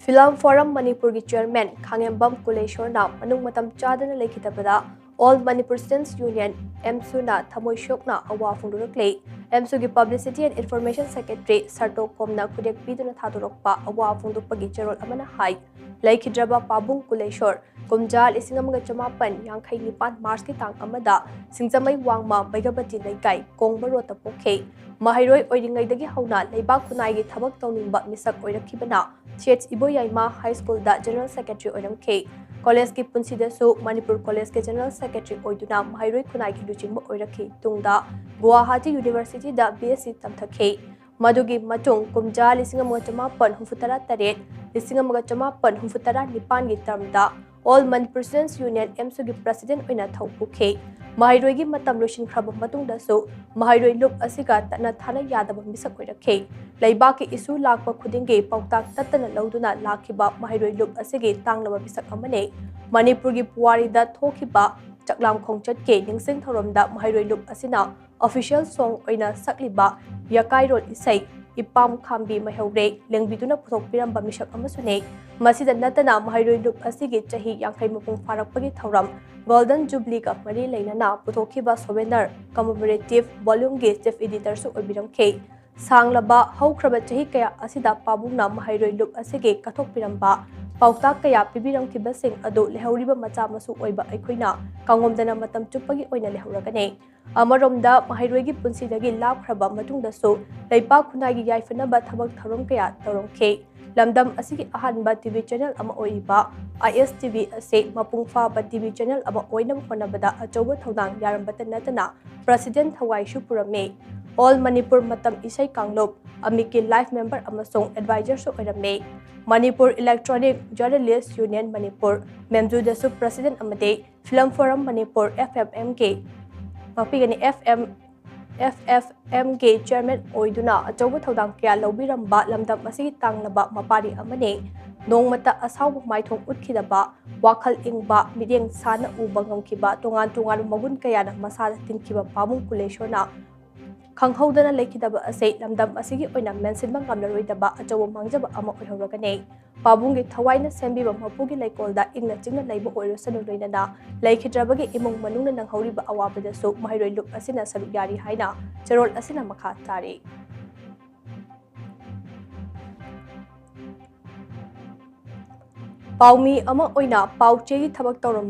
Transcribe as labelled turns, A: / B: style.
A: Film Forum Manipur ki Chairman Khangembam Kuleshwarna manung matam chadana lekhitabada All Manipur Students Union Amsu na Thamoi Shokna Awaba Phongdorakli Amsu ki Publicity and Information Secretary Sarto Komna Kudek Piduna Thadorokpa Awaba Phongdokpagi Charol amana hai Laikhidraba Pabung Kuleshwar Kumjal Isingamaga Chamapan Yankai Nipan Mars ki tang amada Singzamai Wangma Baigabati Laikai Kongba Rota Pokhe Mahiroi Oidingaidagi Hauna Leibak Kunai ki Thabak Tawningba Misak Oirakibana CH Iboyaima High School da General Secretary Oidam K. College ki Punsida Su Manipur College ke General Secretary Oiduna Mahiroi Kunai ki Luchingba Oiraki Tungda Guwahati University da BSc Tamthakhe Madugi Matung Kumja Lisingamagan Humfutara Taret Lisingamagan Humfutara Nipan gi Tamda All Manipur Students Union Amsu gi President Oina Thawpukhe Mahiroi gi matam lushin khraba matungda su Mahiroi lup asiga tatna thana yadaba misak oirakhe Laibak ki isu lakpa khudingi pautak tatana lauduna lakhiba Mahiroi lup asigi tanglaba misak amane Manipur gi Puwari da thokiba Chaklam Khongchat ke ningsing thoramda Mahiroi lup asina official song oina sakliba Yakai Road Isai Ipam Khambi Mahaure Lengbiduna Puthok Piramba misak amasune Masida natana Mahiroi lup asigi chahi Yankai mapung farakpagi thoram Golden Jubilee ka mari lainana puthokiba souvenir commemorative volume ge chief editor su obiram ke sanglaba haukraba chahi kaya asida pabungna Mahiroi lup asige kathok piramba pauta kaya pibiram kibasing adu lehoriba macha masu oiba aikhoina kangomdana matam chupagi oina lehoragane amaromda Mahiroi gi punsidagi lapkhraba matungda su leipa khunai gi yaifanaba thabak tharom kaya torongke Lamdam asigi ahanba TV channel ama oiba ISTV ase mapungfa ba TV channel ama oinam honabada achoba thodang yarambata natana President Thawai Shupurame All Manipur matam isai kanglop amiki life member amasong advisor so oirame Manipur Electronic Journalists Union Manipur Memju dasu President amade Film Forum Manipur FFMK mapigani FFMK Chairman Oiduna Achoba Thodang Kya Lobiramba Lamdam Asigi Tanglaba Mapari Amane Nongmata Asaw Maithong Utkidaba Wakal Ingba Mideng Sana Ubangam Kiba Tungan Magun Kayana Masada Tinkiba Pabung Kuleshona Kanghodana Lekidaba Ase Lamdam Asigi Oina Mensin Bangamlaroidaba Achoba Mangjaba Ama Oihoragane Pabungi Tawaina Sembiba Mapugi Laikolda Ingna Chingna Laiba Oirosanu Loinana Laikhidrabagi Imong Manuna Nanghoriba Awabada So Mahiroi lup asina saruk yari haina Charol asina makha tari Paumi ama oina pauche gi thabak tawram